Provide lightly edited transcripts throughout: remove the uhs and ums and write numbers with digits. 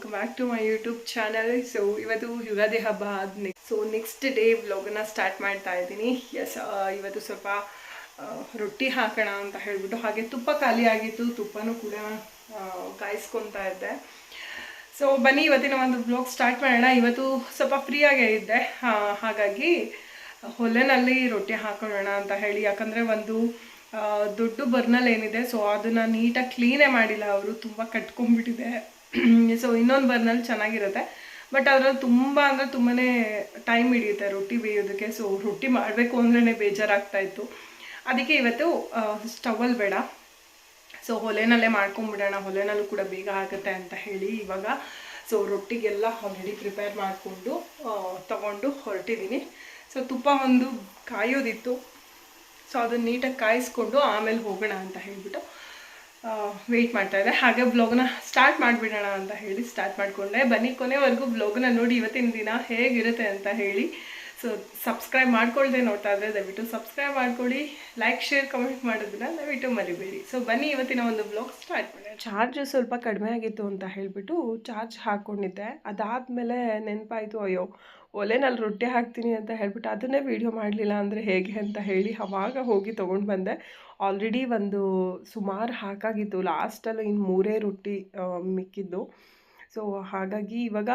Welcome back to my YouTube channel. So ಇವತ್ತು ಯುಗಾದಿ ಹಬ್ಬ ಆದ್ಮೇಲೆ ನೆಕ್ಸ್ಟ್ ಡೇ ವ್ಲಾಗನ್ನ ಸ್ಟಾರ್ಟ್ ಮಾಡ್ತಾ ಇದ್ದೀನಿ. ಇವತ್ತು ಸ್ವಲ್ಪ ರೊಟ್ಟಿ ಹಾಕೋಣ ಅಂತ ಹೇಳ್ಬಿಟ್ಟು, ಹಾಗೆ ತುಪ್ಪ ಖಾಲಿ ಆಗಿತ್ತು, ತುಪ್ಪನೂ ಕೂಡ ಕಾಯಿಸ್ಕೊತಾ ಇದ್ದೆ. ಸೊ ಬನ್ನಿ ಇವತ್ತಿನ ಒಂದು ಬ್ಲಾಗ್ ಸ್ಟಾರ್ಟ್ ಮಾಡೋಣ. ಇವತ್ತು ಸ್ವಲ್ಪ ಫ್ರೀಯಾಗೇ ಇದ್ದೆ, ಹಾಗಾಗಿ ಒಲೆನಲ್ಲಿ ರೊಟ್ಟಿ ಹಾಕೊಳ್ಳೋಣ ಅಂತ ಹೇಳಿ. ಯಾಕಂದರೆ ಒಂದು ದೊಡ್ಡ ಬರ್ನಲ್ ಏನಿದೆ, ಸೊ ಅದನ್ನು ನೀಟಾಗಿ ಕ್ಲೀನೇ ಮಾಡಿಲ್ಲ ಅವರು, ತುಂಬ ಕಟ್ಕೊಂಡ್ಬಿಟ್ಟಿದೆ. ಸೊ ಇನ್ನೊಂದು ಬರ್ನಲ್ಲಿ ಚೆನ್ನಾಗಿರುತ್ತೆ, ಬಟ್ ಅದರಲ್ಲಿ ತುಂಬ ಅಂದರೆ ತುಂಬಾ ಟೈಮ್ ಹಿಡಿಯುತ್ತೆ ರೊಟ್ಟಿ ಬೇಯೋದಕ್ಕೆ. ಸೊ ರೊಟ್ಟಿ ಮಾಡಬೇಕು ಅಂದ್ರೇ ಬೇಜಾರಾಗ್ತಾಯಿತ್ತು. ಅದಕ್ಕೆ ಇವತ್ತು ಸ್ಟವಲ್ಲಿ ಬೇಡ, ಸೊ ಒಲೆನಲ್ಲೇ ಮಾಡ್ಕೊಂಬಿಡೋಣ, ಒಲೆನಲ್ಲೂ ಕೂಡ ಬೇಗ ಆಗುತ್ತೆ ಅಂತ ಹೇಳಿ ಇವಾಗ ಸೊ ರೊಟ್ಟಿಗೆಲ್ಲ ಆಲ್ರೆಡಿ ಪ್ರಿಪೇರ್ ಮಾಡಿಕೊಂಡು ತಗೊಂಡು ಹೊರಟಿದ್ದೀನಿ. ಸೊ ತುಪ್ಪ ಒಂದು ಕಾಯೋದಿತ್ತು, ಸೊ ಅದನ್ನು ನೀಟಾಗಿ ಕಾಯಿಸ್ಕೊಂಡು ಆಮೇಲೆ ಹೋಗೋಣ ಅಂತ ಹೇಳಿಬಿಟ್ಟು ವೆಯ್ಟ್ ಮಾಡ್ತಾಯಿದ್ದೆ. ಹಾಗೆ ಬ್ಲಾಗ್ನ ಸ್ಟಾರ್ಟ್ ಮಾಡಿಬಿಡೋಣ ಅಂತ ಹೇಳಿ ಸ್ಟಾರ್ಟ್ ಮಾಡಿಕೊಂಡೆ. ಬನ್ನಿ ಕೊನೆವರೆಗೂ ಬ್ಲಾಗ್ನ ನೋಡಿ ಇವತ್ತಿನ ದಿನ ಹೇಗಿರುತ್ತೆ ಅಂತ ಹೇಳಿ. ಸೊ ಸಬ್ಸ್ಕ್ರೈಬ್ ಮಾಡ್ಕೊಳ್ದೆ ನೋಡ್ತಾ ಇದ್ದರೆ ದಯವಿಟ್ಟು ಸಬ್ಸ್ಕ್ರೈಬ್ ಮಾಡ್ಕೊಳ್ಳಿ, ಲೈಕ್ ಶೇರ್ ಕಮೆಂಟ್ ಮಾಡೋದನ್ನ ದಯವಿಟ್ಟು ಮರಿಬೇಡಿ. ಸೊ ಬನ್ನಿ ಇವತ್ತಿನ ಒಂದು ಬ್ಲಾಗ್ ಸ್ಟಾರ್ಟ್ ಮಾಡೋಣ. ಚಾರ್ಜ್ ಸ್ವಲ್ಪ ಕಡಿಮೆ ಆಗಿತ್ತು ಅಂತ ಹೇಳಿಬಿಟ್ಟು ಚಾರ್ಜ್ ಹಾಕ್ಕೊಂಡಿದ್ದೆ. ಅದಾದಮೇಲೆ ನೆನಪಾಯಿತು, ಅಯ್ಯೋ ಒಲೆನಲ್ಲಿ ರೊಟ್ಟಿ ಹಾಕ್ತೀನಿ ಅಂತ ಹೇಳ್ಬಿಟ್ಟು ಅದನ್ನೇ ವೀಡಿಯೋ ಮಾಡಲಿಲ್ಲ ಅಂದರೆ ಹೇಗೆ ಅಂತ ಹೇಳಿ ಆವಾಗ ಹೋಗಿ ತೊಗೊಂಡು ಬಂದೆ. ಆಲ್ರೆಡಿ ಒಂದು ಸುಮಾರು ಹಾಕಾಗಿತ್ತು, ಲಾಸ್ಟಲ್ಲಿ ಇನ್ನು 3 ರೊಟ್ಟಿ ಮಿಕ್ಕಿದ್ದು. ಸೊ ಹಾಗಾಗಿ ಇವಾಗ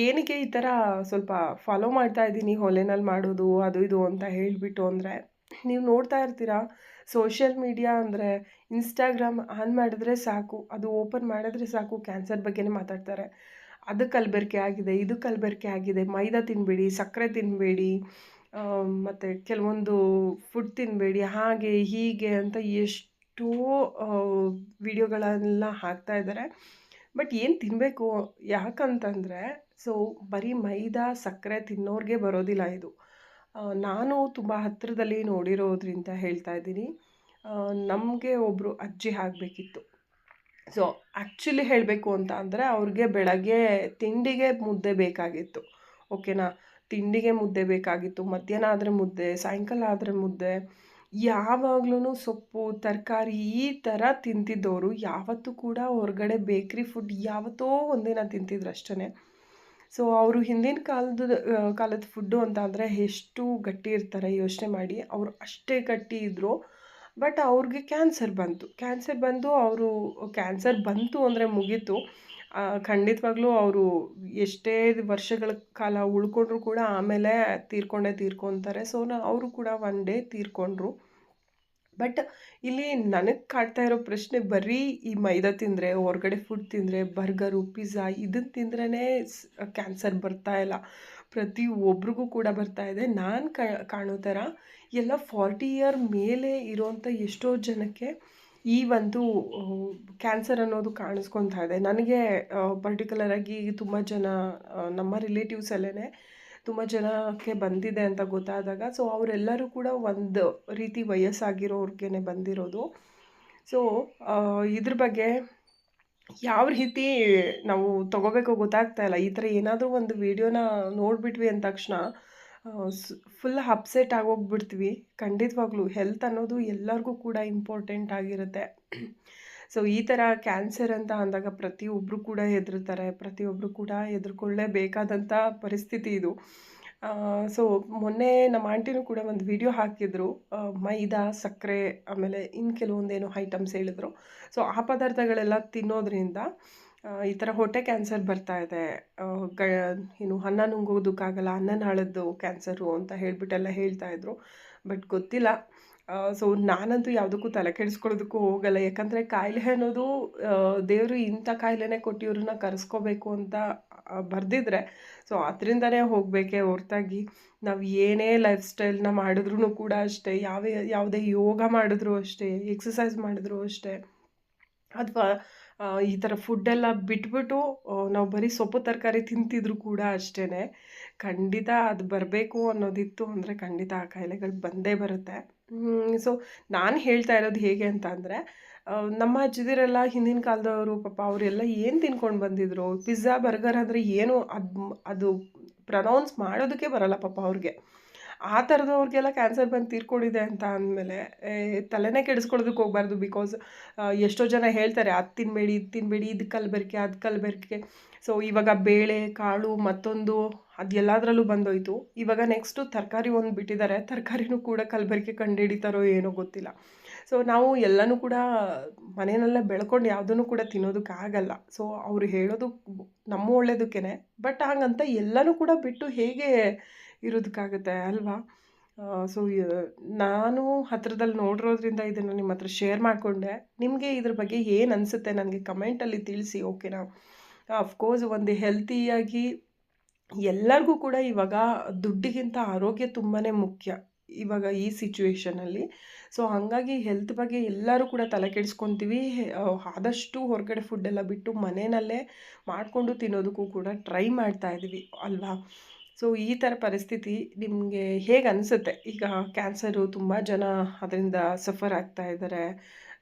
ಏನಕ್ಕೆ ಈ ಥರ ಸ್ವಲ್ಪ ಫಾಲೋ ಮಾಡ್ತಾ ಇದ್ದೀನಿ ಒಲೆನಲ್ಲಿ ಮಾಡೋದು ಅದು ಇದು ಅಂತ ಹೇಳಿಬಿಟ್ಟು ಅಂದರೆ, ನೀವು ನೋಡ್ತಾ ಇರ್ತೀರಾ ಸೋಷಿಯಲ್ ಮೀಡಿಯಾ ಅಂದರೆ ಇನ್ಸ್ಟಾಗ್ರಾಮ್ ಆನ್ ಮಾಡಿದ್ರೆ ಸಾಕು, ಅದು ಓಪನ್ ಮಾಡಿದ್ರೆ ಸಾಕು ಕ್ಯಾನ್ಸರ್ ಬಗ್ಗೆನೇ ಮಾತಾಡ್ತಾರೆ. ಅದು ಕಲಬೆರಕೆ ಆಗಿದೆ, ಇದು ಕಲಬೆರಕೆ ಆಗಿದೆ, ಮೈದಾ ತಿನ್ನಬೇಡಿ, ಸಕ್ಕರೆ ತಿನ್ನಬೇಡಿ, ಮತ್ತು ಕೆಲವೊಂದು ಫುಡ್ ತಿನ್ನಬೇಡಿ, ಹಾಗೆ ಹೀಗೆ ಅಂತ ಎಷ್ಟೋ ವಿಡಿಯೋಗಳೆಲ್ಲ ಹಾಕ್ತಾ ಇದ್ದಾರೆ. ಬಟ್ ಏನು ತಿನ್ನಬೇಕು ಯಾಕಂತಂದರೆ, ಸೊ ಬರೀ ಮೈದಾ ಸಕ್ಕರೆ ತಿನ್ನೋರಿಗೆ ಬರೋದಿಲ್ಲ ಇದು. ನಾನು ತುಂಬ ಹತ್ತಿರದಲ್ಲಿ ನೋಡಿರೋದ್ರಿಂದ ಹೇಳ್ತಾ ಇದ್ದೀನಿ. ನಮಗೆ ಒಬ್ಬರು ಅಜ್ಜಿ ಆಗಬೇಕಿತ್ತು. ಸೊ ಆ್ಯಕ್ಚುಲಿ ಹೇಳಬೇಕು ಅಂತ ಅಂದರೆ ಅವ್ರಿಗೆ ಬೆಳಗ್ಗೆ ತಿಂಡಿಗೆ ಮುದ್ದೆ ಬೇಕಾಗಿತ್ತು, ಓಕೆನಾ. ತಿಂಡಿಗೆ ಮುದ್ದೆ ಬೇಕಾಗಿತ್ತು, ಮಧ್ಯಾಹ್ನ ಆದರೆ ಮುದ್ದೆ, ಸಾಯಂಕಾಲ ಆದರೆ ಮುದ್ದೆ, ಯಾವಾಗ್ಲೂ ಸೊಪ್ಪು ತರಕಾರಿ ಈ ಥರ ತಿಂತಿದ್ದವರು. ಯಾವತ್ತೂ ಕೂಡ ಹೊರಗಡೆ ಬೇಕ್ರಿ ಫುಡ್ ಯಾವತ್ತೋ ಒಂದಿನ ತಿಂತಿದ್ರು ಅಷ್ಟೇ. ಸೊ ಅವರು ಹಿಂದಿನ ಕಾಲದ ಫುಡ್ಡು ಅಂತ ಅಂದರೆ ಎಷ್ಟು ಗಟ್ಟಿ ಇರ್ತಾರೆ ಯೋಚನೆ ಮಾಡಿ. ಅವರು ಅಷ್ಟೇ ಗಟ್ಟಿ ಇದ್ದರು, ಬಟ್ ಅವ್ರಿಗೆ ಕ್ಯಾನ್ಸರ್ ಬಂತು. ಅವರು ಕ್ಯಾನ್ಸರ್ ಬಂತು ಅಂದರೆ ಮುಗೀತು. ಖಂಡಿತವಾಗ್ಲೂ ಅವರು ಎಷ್ಟೇ ವರ್ಷಗಳ ಕಾಲ ಉಳ್ಕೊಂಡ್ರು ಕೂಡ ಆಮೇಲೆ ತೀರ್ಕೊತಾರೆ. ಸೊ ಅವರು ಕೂಡ ಒನ್ ಡೇ ತೀರ್ಕೊಂಡ್ರು. ಬಟ್ ಇಲ್ಲಿ ನನಗೆ ಕಾಡ್ತಾ ಇರೋ ಪ್ರಶ್ನೆ, ಬರೀ ಈ ಮೈದಾ ತಿಂದರೆ, ಹೊರಗಡೆ ಫುಡ್ ತಿಂದರೆ, ಬರ್ಗರು ಪಿಜ್ಜಾ ಇದನ್ನು ತಿಂದ್ರೇ ಕ್ಯಾನ್ಸರ್ ಬರ್ತಾ ಇಲ್ಲ, ಪ್ರತಿಯೊಬ್ರಿಗೂ ಕೂಡ ಬರ್ತಾ ಇದೆ. ನಾನು ಕಾಣೋ ಥರ ಎಲ್ಲ 40 ಇಯರ್ ಮೇಲೆ ಇರೋವಂಥ ಎಷ್ಟೋ ಜನಕ್ಕೆ ಈ ಒಂದು ಕ್ಯಾನ್ಸರ್ ಅನ್ನೋದು ಕಾಣಿಸ್ಕೊತಾ ಇದೆ. ನನಗೆ ಪರ್ಟಿಕ್ಯುಲರಾಗಿ ತುಂಬ ಜನ ನಮ್ಮ ರಿಲೇಟಿವ್ಸಲ್ಲೇ ತುಂಬ ಜನಕ್ಕೆ ಬಂದಿದೆ ಅಂತ ಗೊತ್ತಾದಾಗ, ಸೊ ಅವರೆಲ್ಲರೂ ಕೂಡ ಒಂದು ರೀತಿ ವಯಸ್ಸಾಗಿರೋರ್ಗೆ ಬಂದಿರೋದು. ಸೊ ಇದ್ರ ಬಗ್ಗೆ ಯಾವ ರೀತಿ ನಾವು ತೊಗೋಬೇಕೋ ಗೊತ್ತಾಗ್ತಾ ಇಲ್ಲ. ಈ ಥರ ಏನಾದರೂ ಒಂದು ವೀಡಿಯೋನ ನೋಡಿಬಿಟ್ವಿ ಅಂದ ತಕ್ಷಣ ಫುಲ್ ಅಪ್ಸೆಟ್ ಆಗೋಗ್ಬಿಡ್ತೀವಿ. ಖಂಡಿತವಾಗ್ಲೂ ಹೆಲ್ತ್ ಅನ್ನೋದು ಎಲ್ಲರಿಗೂ ಕೂಡ ಇಂಪಾರ್ಟೆಂಟ್ ಆಗಿರುತ್ತೆ. ಸೊ ಈ ಥರ ಕ್ಯಾನ್ಸರ್ ಅಂತ ಅಂದಾಗ ಪ್ರತಿಯೊಬ್ಬರು ಕೂಡ ಹೆದರ್ತಾರೆ, ಪ್ರತಿಯೊಬ್ಬರು ಕೂಡ ಹೆದರ್ಕೊಳ್ಳೇಬೇಕಾದಂಥ ಪರಿಸ್ಥಿತಿ ಇದು. ಸೊ ಮೊನ್ನೆ ನಮ್ಮ ಆಂಟಿನೂ ಕೂಡ ಒಂದು ವಿಡಿಯೋ ಹಾಕಿದ್ರು, ಮೈದಾ ಸಕ್ಕರೆ ಆಮೇಲೆ ಇನ್ನು ಕೆಲವೊಂದೇನು ಐಟಮ್ಸ್ ಹೇಳಿದ್ರು. ಸೊ ಆ ಪದಾರ್ಥಗಳೆಲ್ಲ ತಿನ್ನೋದ್ರಿಂದ ಈ ಥರ ಹೊಟ್ಟೆ ಕ್ಯಾನ್ಸರ್ ಬರ್ತಾ ಇದೆ, ಏನು ಅನ್ನ ನುಂಗೋದಕ್ಕಾಗಲ್ಲ, ಅನ್ನ ನಾಳದ್ದು ಕ್ಯಾನ್ಸರು ಅಂತ ಹೇಳ್ಬಿಟ್ಟೆಲ್ಲ ಹೇಳ್ತಾಯಿದ್ರು. ಬಟ್ ಗೊತ್ತಿಲ್ಲ. ಸೊ ನಾನಂತೂ ಯಾವುದಕ್ಕೂ ತಲೆ ಕೆಡಿಸ್ಕೊಳ್ಳೋದಕ್ಕೂ ಹೋಗಲ್ಲ. ಯಾಕಂದರೆ ಕಾಯಿಲೆ ಅನ್ನೋದು ದೇವರು ಇಂಥ ಕಾಯಿಲೆನೇ ಕೊಟ್ಟು ಇವ್ರನ್ನ ಕರೆಸ್ಕೋಬೇಕು ಅಂತ ಬರೆದಿದ್ರೆ, ಸೊ ಅದರಿಂದನೇ ಹೋಗಬೇಕೇ ಹೊರತಾಗಿ ನಾವು ಏನೇ ಲೈಫ್ ಸ್ಟೈಲ್ನ ಮಾಡಿದ್ರೂ ಕೂಡ ಅಷ್ಟೇ, ಯಾವುದೇ ಯೋಗ ಮಾಡಿದ್ರೂ ಅಷ್ಟೇ, ಎಕ್ಸಸೈಸ್ ಮಾಡಿದ್ರೂ ಅಷ್ಟೇ, ಅಥವಾ ಈ ಥರ ಫುಡ್ಡೆಲ್ಲ ಬಿಟ್ಬಿಟ್ಟು ನಾವು ಬರೀ ಸೊಪ್ಪು ತರಕಾರಿ ತಿಂತಿದ್ರು ಕೂಡ ಅಷ್ಟೇ, ಖಂಡಿತ ಅದು ಬರಬೇಕು ಅನ್ನೋದಿತ್ತು ಅಂದರೆ ಖಂಡಿತ ಆ ಕಾಯಿಲೆಗಳು ಬಂದೇ ಬರುತ್ತೆ. ಸೊ ನಾನು ಹೇಳ್ತಾ ಇರೋದು ಹೇಗೆ ಅಂತ ಅಂದರೆ, ನಮ್ಮ ಅಜ್ಜಿದಿರೆಲ್ಲ ಹಿಂದಿನ ಕಾಲದವರು ಪಾಪ ಅವರೆಲ್ಲ ಏನು ತಿನ್ಕೊಂಡು ಬಂದಿದ್ರು. ಪಿಜ್ಜಾ ಬರ್ಗರ್ ಅಂದರೆ ಏನು ಅದು ಪ್ರನೌನ್ಸ್ ಮಾಡೋದಕ್ಕೆ ಬರಲ್ಲ ಪಾಪ ಅವ್ರಿಗೆ. ಆ ಥರದವ್ರಿಗೆಲ್ಲ ಕ್ಯಾನ್ಸರ್ ಬಂದು ತೀರ್ಕೊಂಡಿದೆ ಅಂತ ಅಂದಮೇಲೆ ತಲೆನೇ ಕೆಡಿಸ್ಕೊಳ್ಳೋದಕ್ಕೆ ಹೋಗಬಾರ್ದು. ಬಿಕಾಸ್ ಎಷ್ಟೋ ಜನ ಹೇಳ್ತಾರೆ ಅದು ತಿನ್ನಬೇಡಿ ಇದು ತಿನ್ನಬೇಡಿ, ಇದು ಕಲಬೆರಕೆ ಅದು ಕಲಬೆರಕೆ. ಸೊ ಇವಾಗ ಬೇಳೆ ಕಾಳು ಮತ್ತೊಂದು ಅದು ಎಲ್ಲದರಲ್ಲೂ ಬಂದೋಯ್ತು. ಇವಾಗ ನೆಕ್ಸ್ಟು ತರಕಾರಿ ಒಂದು ಬಿಟ್ಟಿದ್ದಾರೆ, ತರಕಾರಿನೂ ಕೂಡ ಕಲಬೆರಕೆ ಕಂಡುಹಿಡಿತಾರೋ ಏನೋ ಗೊತ್ತಿಲ್ಲ. ಸೊ ನಾವು ಎಲ್ಲನೂ ಕೂಡ ಮನೆಯಲ್ಲೇ ಬೆಳ್ಕೊಂಡು ಯಾವುದನ್ನು ಕೂಡ ತಿನ್ನೋದಕ್ಕಾಗಲ್ಲ. ಸೊ ಅವರು ಹೇಳೋದು ನಮ್ಮ ಒಳ್ಳೇದಕ್ಕೇ. ಬಟ್ ಹಾಗಂತ ಎಲ್ಲನೂ ಕೂಡ ಬಿಟ್ಟು ಹೇಗೆ ಇರೋದಕ್ಕಾಗುತ್ತೆ ಅಲ್ವಾ? ಸೊ ನಾನು ಹತ್ರದಲ್ಲಿ ನೋಡಿರೋದ್ರಿಂದ ಇದನ್ನು ನಿಮ್ಮ ಹತ್ರ ಶೇರ್ ಮಾಡಿಕೊಂಡೆ. ನಿಮಗೆ ಇದ್ರ ಬಗ್ಗೆ ಏನು ಅನಿಸುತ್ತೆ ನನಗೆ ಕಮೆಂಟಲ್ಲಿ ತಿಳಿಸಿ, ಓಕೆನಾ? ಅಫ್ಕೋರ್ಸ್ ಒಂದು ಹೆಲ್ತಿಯಾಗಿ ಎಲ್ಲರಿಗೂ ಕೂಡ ಇವಾಗ ದುಡ್ಡಿಗಿಂತ ಆರೋಗ್ಯ ತುಂಬಾ ಮುಖ್ಯ ಇವಾಗ ಈ ಸಿಚುವೇಷನಲ್ಲಿ. ಸೊ ಹಾಗಾಗಿ ಹೆಲ್ತ್ ಬಗ್ಗೆ ಎಲ್ಲರೂ ಕೂಡ ತಲೆ ಕೆಡಿಸ್ಕೊತೀವಿ. ಆದಷ್ಟು ಹೊರಗಡೆ ಫುಡ್ಡೆಲ್ಲ ಬಿಟ್ಟು ಮನೆಯಲ್ಲೇ ಮಾಡಿಕೊಂಡು ತಿನ್ನೋದಕ್ಕೂ ಕೂಡ ಟ್ರೈ ಮಾಡ್ತಾ ಇದ್ದೀವಿ ಅಲ್ವಾ? ಸೊ ಈ ಥರ ಪರಿಸ್ಥಿತಿ ನಿಮಗೆ ಹೇಗೆ ಅನಿಸುತ್ತೆ? ಈಗ ಕ್ಯಾನ್ಸರು ತುಂಬ ಜನ ಅದರಿಂದ ಸಫರ್ ಆಗ್ತಾ ಇದ್ದಾರೆ.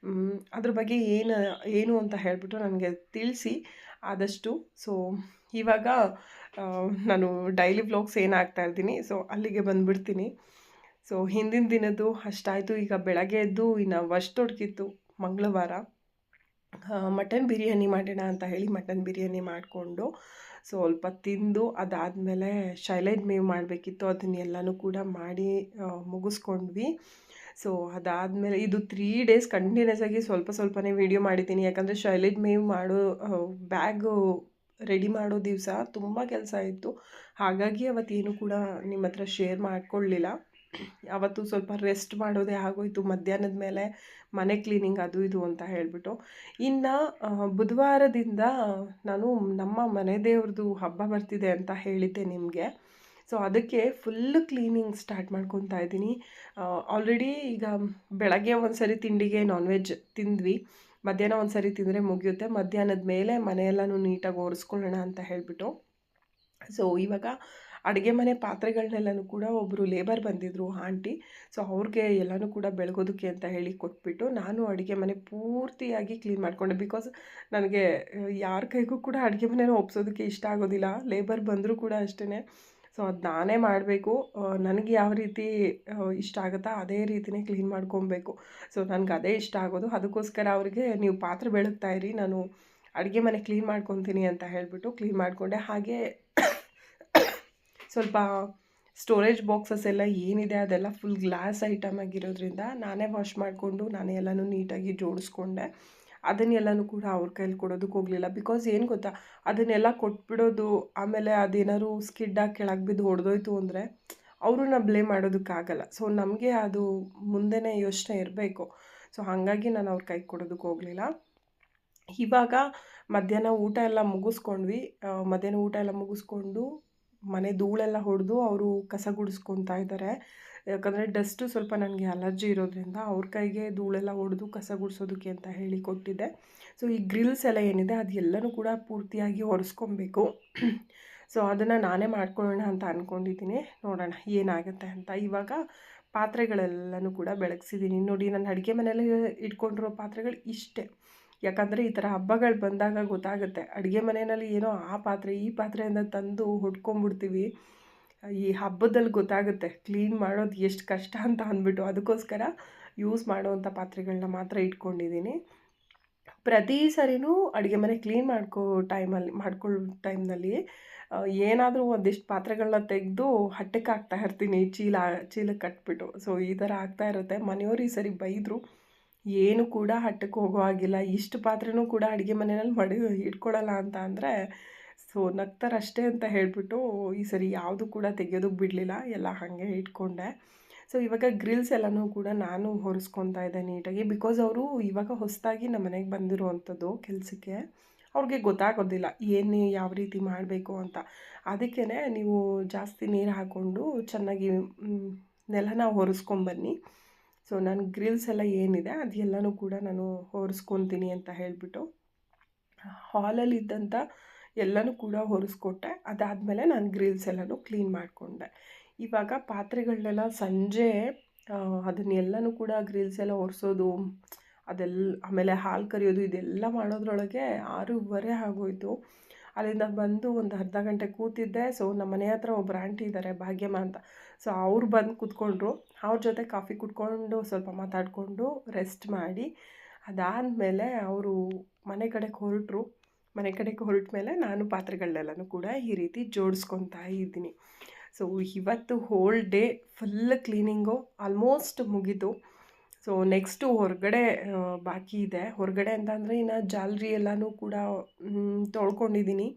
ಅದ್ರ ಬಗ್ಗೆ ಏನು ಅಂತ ಹೇಳಿಬಿಟ್ಟು ನನಗೆ ತಿಳಿಸಿ ಆದಷ್ಟು. ಸೊ ಇವಾಗ ನಾನು ಡೈಲಿ ವ್ಲಾಗ್ಸ್ ಏನು ಹಾಕ್ತಾ ಇರ್ತೀನಿ, ಸೊ ಅಲ್ಲಿಗೆ ಬಂದುಬಿಡ್ತೀನಿ. ಸೊ ಹಿಂದಿನ ದಿನದ್ದು ಅಷ್ಟಾಯಿತು. ಈಗ ಬೆಳಗ್ಗೆ ಎದ್ದು ಇನ್ನು ವರ್ಷದೊಡ್ಕಿತ್ತು ಮಂಗಳವಾರ. ಮಟನ್ ಬಿರಿಯಾನಿ ಮಾಡೋಣ ಅಂತ ಹೇಳಿ ಮಟನ್ ಬಿರಿಯಾನಿ ಮಾಡಿಕೊಂಡು ಸ್ವಲ್ಪ ತಿಂದು, ಅದಾದಮೇಲೆ ಶೈಲೇಜ್ ಮೇವ್ ಮಾಡಬೇಕಿತ್ತು, ಅದನ್ನೆಲ್ಲನೂ ಕೂಡ ಮಾಡಿ ಮುಗಿಸ್ಕೊಂಡ್ವಿ. ಸೊ ಅದಾದಮೇಲೆ ಇದು 3 ಡೇಸ್ ಕಂಟಿನ್ಯೂಸ್ ಆಗಿ ಸ್ವಲ್ಪನೇ ವೀಡಿಯೋ ಮಾಡಿದ್ದೀನಿ. ಯಾಕಂದರೆ ಶೈಲೇಜ್ ಮೇವ್ ಮಾಡೋ ಬ್ಯಾಗು ರೆಡಿ ಮಾಡೋ ದಿವಸ ತುಂಬ ಕೆಲಸ ಇತ್ತು. ಹಾಗಾಗಿ ಅವತ್ತೇನು ಕೂಡ ನಿಮ್ಮ ಹತ್ರ ಶೇರ್ ಮಾಡ್ಕೊಳ್ಳಿಲ್ಲ. ಅವತ್ತು ಸ್ವಲ್ಪ ರೆಸ್ಟ್ ಮಾಡೋದೇ ಆಗೋಯಿತು. ಮಧ್ಯಾಹ್ನದ ಮೇಲೆ ಮನೆ ಕ್ಲೀನಿಂಗ್ ಅದು ಇದು ಅಂತ ಹೇಳಿಬಿಟ್ಟು. ಇನ್ನು ಬುಧವಾರದಿಂದ ನಾನು ನಮ್ಮ ಮನೆ ದೇವ್ರದ್ದು ಹಬ್ಬ ಬರ್ತಿದೆ ಅಂತ ಹೇಳಿದ್ದೆ ನಿಮಗೆ. ಸೊ ಅದಕ್ಕೆ ಫುಲ್ಲು ಕ್ಲೀನಿಂಗ್ ಸ್ಟಾರ್ಟ್ ಮಾಡ್ಕೊತಾ ಇದ್ದೀನಿ. ಆಲ್ರೆಡಿ ಈಗ ಬೆಳಗ್ಗೆ ಒಂದು ಸರಿ ತಿಂಡಿಗೆ ನಾನ್ ವೆಜ್ ತಿಂದ್ವಿ. ಮಧ್ಯಾಹ್ನ ಒಂದು ಸರಿ ತಿಂದರೆ ಮುಗಿಯುತ್ತೆ. ಮಧ್ಯಾಹ್ನದ ಮೇಲೆ ಮನೆಯೆಲ್ಲನೂ ನೀಟಾಗಿ ಒರೆಸ್ಕೊಳ್ಳೋಣ ಅಂತ ಹೇಳಿಬಿಟ್ಟು. ಸೊ ಇವಾಗ ಅಡುಗೆ ಮನೆ ಪಾತ್ರೆಗಳನ್ನೆಲ್ಲನೂ ಕೂಡ ಒಬ್ಬರು ಲೇಬರ್ ಬಂದಿದ್ದರು ಆಂಟಿ. ಸೊ ಅವ್ರಿಗೆ ಎಲ್ಲನೂ ಕೂಡ ಬೆಳಗೋದಕ್ಕೆ ಅಂತ ಹೇಳಿ ಕೊಟ್ಬಿಟ್ಟು ನಾನು ಅಡುಗೆ ಮನೆ ಪೂರ್ತಿಯಾಗಿ ಕ್ಲೀನ್ ಮಾಡಿಕೊಂಡೆ. ಬಿಕಾಸ್ ನನಗೆ ಯಾರ ಕೈಗೂ ಕೂಡ ಅಡುಗೆ ಮನೆನ ಒಪ್ಸೋದಕ್ಕೆ ಇಷ್ಟ ಆಗೋದಿಲ್ಲ. ಲೇಬರ್ ಬಂದರೂ ಕೂಡ ಅಷ್ಟೇ. ಸೊ ಅದು ನಾನೇ ಮಾಡಬೇಕು. ನನಗೆ ಯಾವ ರೀತಿ ಇಷ್ಟ ಆಗುತ್ತಾ ಅದೇ ರೀತಿಯೇ ಕ್ಲೀನ್ ಮಾಡ್ಕೊಬೇಕು. ಸೊ ನನಗೆ ಅದೇ ಇಷ್ಟ ಆಗೋದು. ಅದಕ್ಕೋಸ್ಕರ ಅವರಿಗೆ ನೀವು ಪಾತ್ರೆ ಬೆಳಗ್ತಾ ಇರಿ, ನಾನು ಅಡುಗೆ ಮನೆ ಕ್ಲೀನ್ ಮಾಡ್ಕೊತೀನಿ ಅಂತ ಹೇಳಿಬಿಟ್ಟು ಕ್ಲೀನ್ ಮಾಡಿಕೊಂಡೆ. ಹಾಗೆ ಸ್ವಲ್ಪ ಸ್ಟೋರೇಜ್ ಬಾಕ್ಸಸ್ ಎಲ್ಲ ಏನಿದೆ ಅದೆಲ್ಲ ಫುಲ್ ಗ್ಲಾಸ್ ಐಟಮ್ ಆಗಿರೋದ್ರಿಂದ ನಾನೇ ವಾಶ್ ಮಾಡಿಕೊಂಡು ನಾನೇ ಎಲ್ಲನೂ ನೀಟಾಗಿ ಜೋಡಿಸ್ಕೊಂಡೆ. ಅದನ್ನೆಲ್ಲನೂ ಕೂಡ ಅವ್ರ ಕೈಲಿ ಕೊಡೋದಕ್ಕೆ ಹೋಗಲಿಲ್ಲ. ಬಿಕಾಸ್ ಏನು ಗೊತ್ತಾ, ಅದನ್ನೆಲ್ಲ ಕೊಟ್ಬಿಡೋದು, ಆಮೇಲೆ ಅದೇನಾದ್ರು ಸ್ಕಿಡ್ಡಾಗಿ ಕೆಳಗೆ ಬಿದ್ದು ಹೊಡೆದೋಯ್ತು ಅಂದರೆ ಅವ್ರನ್ನ ಬ್ಲೇಮ್ ಮಾಡೋದಕ್ಕಾಗಲ್ಲ. ಸೊ ನಮಗೆ ಅದು ಮುಂದೆನೇ ಯೋಚನೆ ಇರಬೇಕು. ಸೊ ಹಾಗಾಗಿ ನಾನು ಅವ್ರ ಕೈಗೆ ಕೊಡೋದಕ್ಕೆ ಹೋಗಲಿಲ್ಲ. ಇವಾಗ ಮಧ್ಯಾಹ್ನ ಊಟ ಎಲ್ಲ ಮುಗಿಸ್ಕೊಂಡ್ವಿ. ಮಧ್ಯಾಹ್ನ ಊಟ ಎಲ್ಲ ಮುಗಿಸ್ಕೊಂಡು ಮನೆ ಧೂಳೆಲ್ಲ ಹೊಡೆದು ಅವರು ಕಸ ಗುಡಿಸ್ಕೊತಾ ಇದ್ದಾರೆ. ಯಾಕಂದರೆ ಡಸ್ಟು ಸ್ವಲ್ಪ ನನಗೆ ಅಲರ್ಜಿ ಇರೋದ್ರಿಂದ ಅವ್ರ ಕೈಗೆ ಧೂಳೆಲ್ಲ ಹೊಡೆದು ಕಸ ಗುಡಿಸೋದಕ್ಕೆ ಅಂತ ಹೇಳಿ ಕೊಟ್ಟಿದ್ದೆ. ಸೊ ಈ ಗ್ರಿಲ್ಸ್ ಎಲ್ಲ ಏನಿದೆ ಅದು ಎಲ್ಲನೂ ಕೂಡ ಪೂರ್ತಿಯಾಗಿ ಒರೆಸ್ಕೊಬೇಕು. ಸೊ ಅದನ್ನು ನಾನೇ ಮಾಡ್ಕೊಳ್ಳೋಣ ಅಂತ ಅಂದ್ಕೊಂಡಿದ್ದೀನಿ. ನೋಡೋಣ ಏನಾಗುತ್ತೆ ಅಂತ. ಇವಾಗ ಪಾತ್ರೆಗಳೆಲ್ಲನೂ ಕೂಡ ಬೆಳಗ್ಸಿದ್ದೀನಿ. ನೋಡಿ, ನಾನು ಅಡುಗೆ ಮನೆಯಲ್ಲಿ ಇಟ್ಕೊಂಡಿರೋ ಪಾತ್ರೆಗಳು ಇಷ್ಟೇ. ಯಾಕಂದರೆ ಈ ಥರ ಹಬ್ಬಗಳು ಬಂದಾಗ ಗೊತ್ತಾಗುತ್ತೆ. ಅಡುಗೆ ಮನೆಯಲ್ಲಿ ಏನೋ ಆ ಪಾತ್ರೆ ಈ ಪಾತ್ರೆಯಿಂದ ತಂದು ಹೊಡ್ಕೊಂಬಿಡ್ತೀವಿ. ಈ ಹಬ್ಬದಲ್ಲಿ ಗೊತ್ತಾಗುತ್ತೆ ಕ್ಲೀನ್ ಮಾಡೋದು ಎಷ್ಟು ಕಷ್ಟ ಅಂತ ಅಂದ್ಬಿಟ್ಟು. ಅದಕ್ಕೋಸ್ಕರ ಯೂಸ್ ಮಾಡೋವಂಥ ಪಾತ್ರೆಗಳನ್ನ ಮಾತ್ರ ಇಟ್ಕೊಂಡಿದ್ದೀನಿ. ಪ್ರತಿ ಸರಿನೂ ಅಡುಗೆ ಮನೆ ಕ್ಲೀನ್ ಮಾಡ್ಕೊಳ್ಳೋ ಟೈಮ್ನಲ್ಲಿ ಏನಾದರೂ ಒಂದಿಷ್ಟು ಪಾತ್ರೆಗಳನ್ನ ತೆಗೆದು ಹಟ್ಟಕ್ಕೆ ಹಾಕ್ತಾ ಇರ್ತೀನಿ, ಚೀಲಕ್ಕೆ ಕಟ್ಬಿಟ್ಟು. ಸೊ ಈ ಥರ ಆಗ್ತಾ ಇರುತ್ತೆ. ಮನೆಯವರು ಈ ಸರಿ ಬೈದರು, ಏನು ಕೂಡ ಹಟ್ಟಕ್ಕೆ ಹೋಗೋ ಹಾಗಿಲ್ಲ, ಇಷ್ಟು ಪಾತ್ರೆನೂ ಕೂಡ ಅಡುಗೆ ಮನೆಯಲ್ಲಿ ಇಟ್ಕೊಳ್ಳಲ್ಲ ಅಂತ ಅಂದರೆ. ಸೊ ನಗ್ತಾರಷ್ಟೇ ಅಂತ ಹೇಳಿಬಿಟ್ಟು ಈ ಸರಿ ಯಾವುದು ಕೂಡ ತೆಗೆಯೋದಕ್ಕೆ ಬಿಡಲಿಲ್ಲ, ಎಲ್ಲ ಹಾಗೆ ಇಟ್ಕೊಂಡೆ. ಸೊ ಇವಾಗ ಗ್ರಿಲ್ಸ್ ಎಲ್ಲನೂ ಕೂಡ ನಾನು ಹೊರಿಸ್ಕೊತಾ ಇದ್ದೆ ನೀಟಾಗಿ. ಬಿಕಾಸ್ ಅವರು ಇವಾಗ ಹೊಸದಾಗಿ ನಮ್ಮ ಮನೆಗೆ ಬಂದಿರುವಂಥದ್ದು ಕೆಲಸಕ್ಕೆ. ಅವ್ರಿಗೆ ಗೊತ್ತಾಗೋದಿಲ್ಲ ಏನು ಯಾವ ರೀತಿ ಮಾಡಬೇಕು ಅಂತ. ಅದಕ್ಕೇ ನೀವು ಜಾಸ್ತಿ ನೀರು ಹಾಕ್ಕೊಂಡು ಚೆನ್ನಾಗಿ ನೆಲನ ಒರೆಸ್ಕೊಂಬನ್ನಿ. ಸೊ ನಾನು ಗ್ರಿಲ್ಸ್ ಎಲ್ಲ ಏನಿದೆ ಅದೆಲ್ಲನೂ ಕೂಡ ನಾನು ಒರೆಸ್ಕೊತೀನಿ ಅಂತ ಹೇಳಿಬಿಟ್ಟು ಹಾಲಲ್ಲಿದ್ದಂಥ ಎಲ್ಲನೂ ಕೂಡ ಒರೆಸ್ಕೊಟ್ಟೆ. ಅದಾದಮೇಲೆ ನಾನು ಗ್ರಿಲ್ಸ್ ಎಲ್ಲನೂ ಕ್ಲೀನ್ ಮಾಡಿಕೊಂಡೆ. ಇವಾಗ ಪಾತ್ರೆಗಳನ್ನೆಲ್ಲ ಸಂಜೆ ಅದನ್ನೆಲ್ಲನೂ ಕೂಡ ಗ್ರಿಲ್ಸ್ ಎಲ್ಲ ಒರೆಸೋದು ಆಮೇಲೆ ಹಾಲು ಕರಿಯೋದು ಇದೆಲ್ಲ ಮಾಡೋದ್ರೊಳಗೆ 6:30 ಆಗೋಯಿತು. ಅಲ್ಲಿಂದ ಬಂದು ಒಂದು ಅರ್ಧ ಗಂಟೆ ಕೂತಿದ್ದೆ. ಸೊ ನಮ್ಮ ಮನೆ ಹತ್ರ ಒಬ್ಬರು ಆಂಟಿ ಇದ್ದಾರೆ, ಭಾಗ್ಯಮ್ಮ ಅಂತ. ಸೊ ಅವ್ರು ಬಂದು ಕೂತ್ಕೊಂಡ್ರು. ಅವ್ರ ಜೊತೆ ಕಾಫಿ ಕುಡ್ಕೊಂಡು ಸ್ವಲ್ಪ ಮಾತಾಡಿಕೊಂಡು ರೆಸ್ಟ್ ಮಾಡಿ ಅದಾದಮೇಲೆ ಅವರು ಮನೆ ಕಡೆಗೆ ಹೊರಟರು. ಮನೆ ಕಡೆಗೆ ಹೊರಟ ಮೇಲೆ ನಾನು ಪಾತ್ರೆಗಳನ್ನೆಲ್ಲನೂ ಕೂಡ ಈ ರೀತಿ ಜೋಡಿಸ್ಕೊತಾ ಇದ್ದೀನಿ. ಸೊ ಇವತ್ತು whole day full cleaning almost ಮುಗೀತು. ಸೊ ನೆಕ್ಸ್ಟು ಹೊರಗಡೆ ಬಾಕಿ ಇದೆ. ಹೊರಗಡೆ ಅಂತಂದರೆ ಇನ್ನು ಜಾಲರಿ ಎಲ್ಲನೂ ಕೂಡ ತೊಳ್ಕೊಂಡಿದ್ದೀನಿ.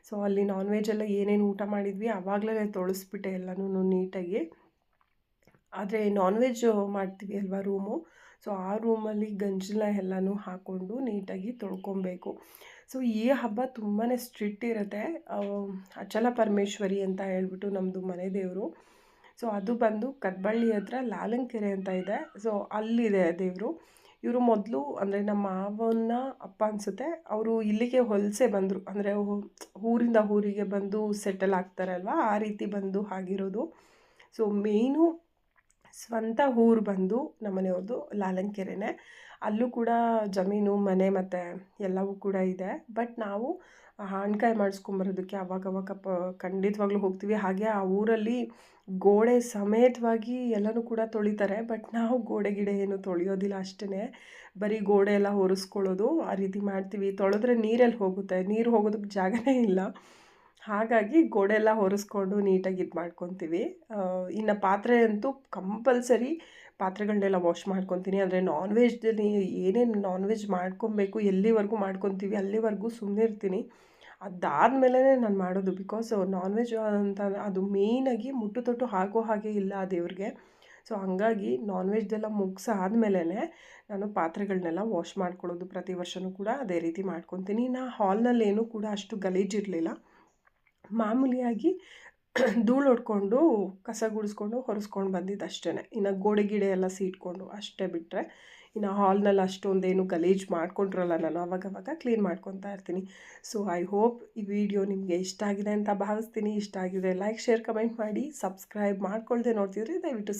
ಸೊ ಅಲ್ಲಿ ನಾನ್ ವೆಜ್ ಎಲ್ಲ ಏನೇನು ಊಟ ಮಾಡಿದ್ವಿ ಆವಾಗಲೇ ತೊಳೆಸ್ಬಿಟ್ಟೆ ಎಲ್ಲನೂ ನೀಟಾಗಿ. ಆದರೆ ನಾನ್ ವೆಜ್ ಮಾಡ್ತೀವಿ ಅಲ್ವಾ ರೂಮು, ಸೊ ಆ ರೂಮಲ್ಲಿ ಗಂಜಲ ಎಲ್ಲನೂ ಹಾಕ್ಕೊಂಡು ನೀಟಾಗಿ ತೊಳ್ಕೊಬೇಕು. ಸೊ ಈ ಹಬ್ಬ ತುಂಬಾ ಸ್ಟ್ರಿಕ್ಟ್ ಇರುತ್ತೆ. ಅಚಲ ಪರಮೇಶ್ವರಿ ಅಂತ ಹೇಳ್ಬಿಟ್ಟು ನಮ್ಮದು ಮನೆ ದೇವರು. ಸೊ ಅದು ಬಂದು ಕದ್ಬಳ್ಳಿ ಹತ್ರ ಲಾಲಂಕೆರೆ ಅಂತ ಇದೆ. ಸೊ ಅಲ್ಲಿದೆ ದೇವರು. ಇವರು ಮೊದಲು ಅಂದರೆ ನಮ್ಮ ಮಾವನ ಅಪ್ಪ ಅನಿಸುತ್ತೆ, ಅವರು ಇಲ್ಲಿಗೆ ವಲಸೆ ಬಂದರು. ಅಂದರೆ ಊರಿಂದ ಊರಿಗೆ ಬಂದು ಸೆಟಲ್ ಆಗ್ತಾರಲ್ವ, ಆ ರೀತಿ ಬಂದು ಆಗಿರೋದು. ಸೊ ಮೇಯ್ನು ಸ್ವಂತ ಊರು ಬಂದು ನಮ್ಮನೆಯವ್ರದ್ದು ಲಾಲಂಕೆರೆನೇ. ಅಲ್ಲೂ ಕೂಡ ಜಮೀನು ಮನೆ ಮತ್ತು ಎಲ್ಲವೂ ಕೂಡ ಇದೆ. ಬಟ್ ನಾವು ಹಣ್ಕಾಯಿ ಮಾಡಿಸ್ಕೊಂಬರೋದಕ್ಕೆ ಅವಾಗವಾಗ ಖಂಡಿತವಾಗ್ಲೂ ಹೋಗ್ತೀವಿ. ಹಾಗೆ ಆ ಊರಲ್ಲಿ ಗೋಡೆ ಸಮೇತವಾಗಿ ಎಲ್ಲನೂ ಕೂಡ ತೊಳಿತಾರೆ. ಬಟ್ ನಾವು ಗೋಡೆ ಗಿಡ ಏನು ತೊಳೆಯೋದಿಲ್ಲ, ಅಷ್ಟೇ ಬರೀ ಗೋಡೆ ಎಲ್ಲ ಒರೆಸ್ಕೊಳ್ಳೋದು ಆ ರೀತಿ ಮಾಡ್ತೀವಿ. ತೊಳೆದ್ರೆ ನೀರಲ್ಲಿ ಹೋಗುತ್ತೆ, ನೀರು ಹೋಗೋದಕ್ಕೆ ಜಾಗನೇ ಇಲ್ಲ. ಹಾಗಾಗಿ ಗೋಡೆ ಎಲ್ಲ ಒರೆಸ್ಕೊಂಡು ನೀಟಾಗಿ ಇದು ಮಾಡ್ಕೊತೀವಿ. ಇನ್ನು ಪಾತ್ರೆ ಅಂತೂ ಕಂಪಲ್ಸರಿ ಪಾತ್ರೆಗಳನ್ನೆಲ್ಲ ವಾಶ್ ಮಾಡ್ಕೊತೀನಿ. ಅಂದರೆ ನಾನ್ ವೆಜ್ದಲ್ಲಿ ಏನೇನು ನಾನ್ ವೆಜ್ ಮಾಡ್ಕೊಬೇಕು, ಎಲ್ಲಿವರೆಗೂ ಮಾಡ್ಕೊತೀವಿ ಅಲ್ಲಿವರೆಗೂ ಸುಮ್ಮನೆ ಇರ್ತೀನಿ. ಅದಾದಮೇಲೆ ನಾನು ಮಾಡೋದು. ಬಿಕಾಸ್ ನಾನ್ ವೆಜ್ ಅಂತ ಅದು ಮೇಯ್ನಾಗಿ ಮುಟ್ಟು ತೊಟ್ಟು ಆಗೋ ಹಾಗೆ ಇಲ್ಲ ಆ ದೇವ್ರಿಗೆ. ಸೊ ಹಂಗಾಗಿ ನಾನ್ ವೆಜ್ದೆಲ್ಲ ಮುಗಿಸಾದ್ಮೇಲೆ ನಾನು ಪಾತ್ರೆಗಳನ್ನೆಲ್ಲ ವಾಶ್ ಮಾಡ್ಕೊಳ್ಳೋದು. ಪ್ರತಿ ವರ್ಷವೂ ಕೂಡ ಅದೇ ರೀತಿ ಮಾಡ್ಕೊತೀನಿ. ನಾ ಹಾಲ್ನಲ್ಲೇನೂ ಕೂಡ ಅಷ್ಟು ಗಲೀಜಿರಲಿಲ್ಲ. ಮಾಮೂಲಿಯಾಗಿ ಧೂಳು ಹೊಡ್ಕೊಂಡು ಕಸ ಗುಡಿಸ್ಕೊಂಡು ಹೊರಿಸ್ಕೊಂಡು ಬಂದಿದ್ದು ಅಷ್ಟೇ. ಇನ್ನು ಗೋಡೆ ಗಿಡ ಎಲ್ಲ ಸೀಟ್ಕೊಂಡು ಅಷ್ಟೇ ಬಿಟ್ಟರೆ ಇನ್ನು ಹಾಲ್ನಲ್ಲಿ ಅಷ್ಟೊಂದೇನು ಗಲೀಜು ಮಾಡ್ಕೊಂಡಿರಲ್ಲ. ನಾನು ಅವಾಗವಾಗ ಕ್ಲೀನ್ ಮಾಡ್ಕೊತಾ ಇರ್ತೀನಿ. ಸೊ ಐ ಹೋಪ್ ಈ ವಿಡಿಯೋ ನಿಮಗೆ ಇಷ್ಟ ಆಗಿದೆ ಅಂತ ಭಾವಿಸ್ತೀನಿ. ಇಷ್ಟ ಆಗಿದೆ ಲೈಕ್, ಶೇರ್, ಕಮೆಂಟ್ ಮಾಡಿ. ಸಬ್ಸ್ಕ್ರೈಬ್ ಮಾಡ್ಕೊಳ್ದೆ ನೋಡ್ತಿದ್ರೆ ದಯವಿಟ್ಟು